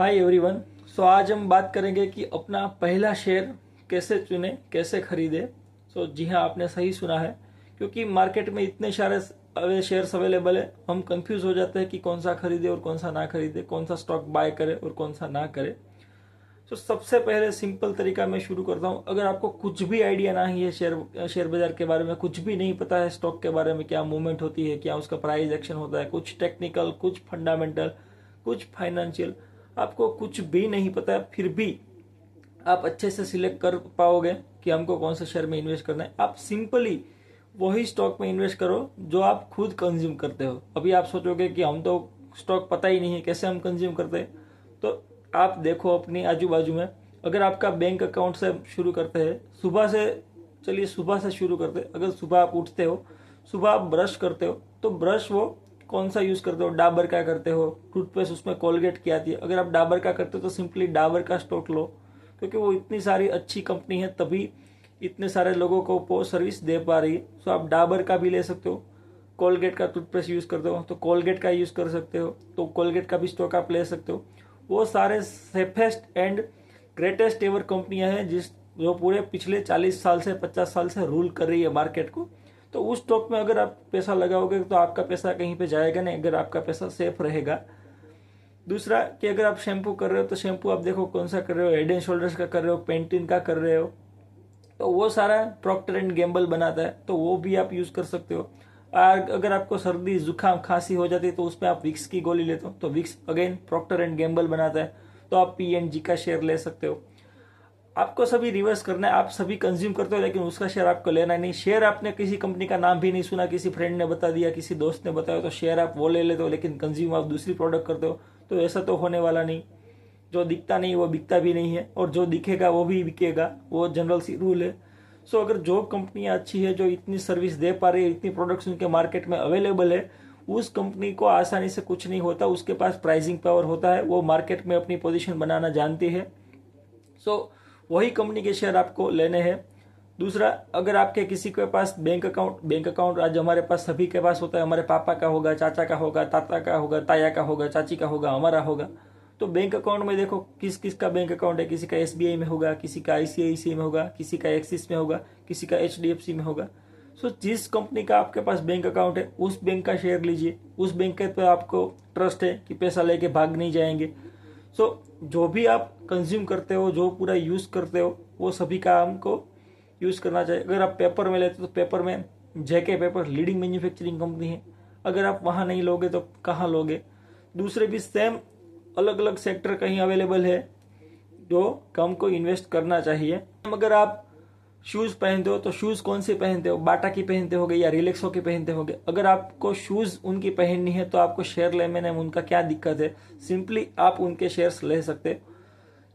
Hi everyone. सो आज हम बात करेंगे कि अपना पहला शेयर कैसे चुने, कैसे खरीदे। जी हाँ, आपने सही सुना है, क्योंकि मार्केट में इतने सारे शेयर्स अवेलेबल है, हम कंफ्यूज हो जाते हैं कि कौन सा खरीदे और कौन सा ना खरीदे, कौन सा स्टॉक बाय करे और कौन सा ना करे। सबसे पहले सिंपल तरीका मैं शुरू करता हूँ। अगर आपको कुछ भी आइडिया नहीं है शेयर बाजार के बारे में, कुछ भी नहीं पता है स्टॉक के बारे में, क्या मूवमेंट होती है, क्या उसका प्राइस एक्शन होता है, कुछ टेक्निकल, कुछ फंडामेंटल, कुछ फाइनेंशियल, आपको कुछ भी नहीं पता है, फिर भी आप अच्छे से सिलेक्ट कर पाओगे कि हमको कौन से शेयर में इन्वेस्ट करना है। आप सिंपली वही स्टॉक में इन्वेस्ट करो जो आप खुद कंज्यूम करते हो। अभी आप सोचोगे कि हम तो स्टॉक पता ही नहीं है, कैसे हम कंज्यूम करते हैं। तो आप देखो अपनी आजू बाजू में, अगर आपका बैंक अकाउंट से शुरू करते हैं, सुबह से, चलिए सुबह से शुरू करते हैं। अगर सुबह आप उठते हो, सुबह आप ब्रश करते हो, तो ब्रश वो कौन सा यूज करते हो? डाबर का करते हो? टूथपेस्ट उसमें कोलगेट की आती है। अगर आप डाबर का करते हो तो सिंपली डाबर का स्टॉक लो, क्योंकि वो इतनी सारी अच्छी कंपनी है, तभी इतने सारे लोगों को वो सर्विस दे पा रही है। सो आप डाबर का भी ले सकते हो। कोलगेट का टूथपेस्ट यूज करते हो तो कोलगेट का यूज कर सकते हो, तो कोलगेट का भी स्टॉक आप ले सकते हो। वो सारे सेफेस्ट एंड ग्रेटेस्ट एवर कंपनियां हैं जो पूरे पिछले 40 साल से 50 साल से रूल कर रही है मार्केट को। तो उस स्टॉक में अगर आप पैसा लगाओगे तो आपका पैसा कहीं पे जाएगा नहीं, अगर आपका पैसा सेफ रहेगा। दूसरा कि अगर आप शैम्पू कर रहे हो तो शैम्पू आप देखो कौन सा कर रहे हो, हेड एंड शोल्डर्स का कर रहे हो, पेंटिन का कर रहे हो, तो वो सारा प्रॉक्टर एंड गैम्बल बनाता है, तो वो भी आप यूज कर सकते हो। अगर आपको सर्दी जुकाम खांसी हो जाती है तो उसमें आप विक्स की गोली लेते हो, तो Vicks again Procter and Gamble बनाता है, तो आप P&G का शेयर ले सकते हो। आपको सभी रिवर्स करना है, आप सभी कंज्यूम करते हो लेकिन उसका शेयर आपको लेना नहीं। शेयर आपने किसी कंपनी का नाम भी नहीं सुना, किसी फ्रेंड ने बता दिया, किसी दोस्त ने बताया, तो शेयर आप वो ले लेते हो, लेकिन कंज्यूम आप दूसरी प्रोडक्ट करते हो। तो ऐसा तो होने वाला नहीं। जो दिखता नहीं वो बिकता भी नहीं है, और जो दिखेगा वो भी बिकेगा, वो जनरल सी रूल है। अगर जो कंपनियां अच्छी है, जो इतनी सर्विस दे पा रही है, इतनी प्रोडक्ट्स उनके मार्केट में अवेलेबल है, उस कंपनी को आसानी से कुछ नहीं होता। उसके पास प्राइसिंग पावर होता है, वो मार्केट में अपनी पोजीशन बनाना जानती है। वही कंपनी के शेयर आपको लेने हैं। दूसरा, अगर आपके किसी के पास बैंक अकाउंट आज हमारे पास सभी के पास होता है, हमारे पापा का होगा, चाचा का होगा, ताता का होगा, ताया का होगा, चाची का होगा, हमारा होगा। तो बैंक अकाउंट में देखो किस किस का बैंक अकाउंट है। किसी का SBI में होगा, किसी का ICICI में होगा, किसी का एक्सिस में होगा, किसी का HDFC में होगा। जिस कंपनी का आपके पास बैंक अकाउंट है उस बैंक का शेयर लीजिए। उस बैंक के पे आपको ट्रस्ट है कि पैसा लेके भाग नहीं जाएंगे। जो भी आप कंज्यूम करते हो, जो पूरा यूज करते हो, वो सभी काम को यूज करना चाहिए। अगर आप पेपर में लेते हो तो पेपर में JK paper leading manufacturing company है। अगर आप वहां नहीं लोगे तो कहाँ लोगे? दूसरे भी सेम अलग अलग सेक्टर कहीं अवेलेबल है जो कम को इन्वेस्ट करना चाहिए। अगर आप शूज पहनते हो तो शूज कौन से पहनते हो? बाटा की पहनते होगे या रिलैक्सो की पहनते होगे। अगर आपको शूज उनकी पहननी है तो आपको शेयर लेने में उनका क्या दिक्कत है? सिंपली आप उनके शेयर्स ले सकते हो।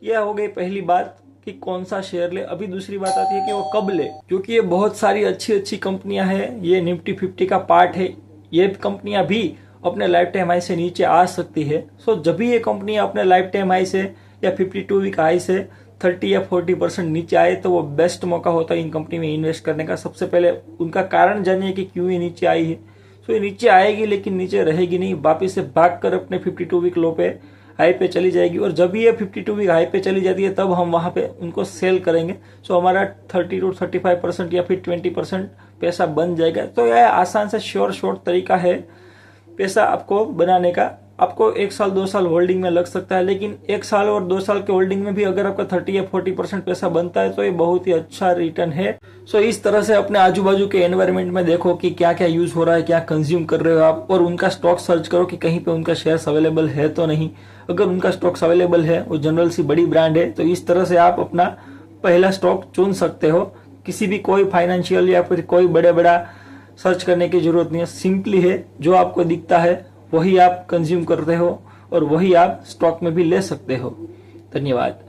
यह हो गई पहली बात कि कौन सा शेयर ले। अभी दूसरी बात आती है कि वो कब ले, क्योंकि ये बहुत सारी अच्छी अच्छी कंपनियां हैं, ये निफ्टी 50 का पार्ट है। ये कंपनियां भी अपने लाइफ टाइम हाई से नीचे आ सकती है। जब भी ये कंपनी अपने लाइफ टाइम हाई से या 52 वीक हाई से 30 या 40% नीचे आए तो वो बेस्ट मौका होता है इन कंपनी में इन्वेस्ट करने का। सबसे पहले उनका कारण जानिए कि क्यों ये नीचे आई है। ये नीचे आएगी लेकिन नीचे रहेगी नहीं, वापिस से भाग कर अपने 52 वीक लो पे हाई पे चली जाएगी। और जब ये 52 वीक हाई पे चली जाती है तब हम वहां पे उनको सेल करेंगे। हमारा 30 to 35% या फिर 20% पैसा बन जाएगा। तो यह आसान से शॉर्ट तरीका है पैसा आपको बनाने का। आपको 1 साल 2 साल होल्डिंग में लग सकता है, लेकिन 1 साल और 2 साल के होल्डिंग में भी अगर आपका 30 या 40% पैसा बनता है तो ये बहुत ही अच्छा रिटर्न है। इस तरह से अपने आजू बाजू के एनवायरनमेंट में देखो कि क्या क्या यूज हो रहा है, क्या कंज्यूम कर रहे हो आप, और उनका स्टॉक सर्च करो कि कहीं पे उनका शेयर्स अवेलेबल है तो नहीं। अगर उनका स्टॉक्स अवेलेबल है, वो जनरल सी बड़ी ब्रांड है, तो इस तरह से आप अपना पहला स्टॉक चुन सकते हो। किसी भी कोई फाइनेंशियल या फिर कोई बड़ा सर्च करने की जरूरत नहीं है। सिंपली है, जो आपको दिखता है वही आप कंज्यूम करते हो और वही आप स्टॉक में भी ले सकते हो। धन्यवाद।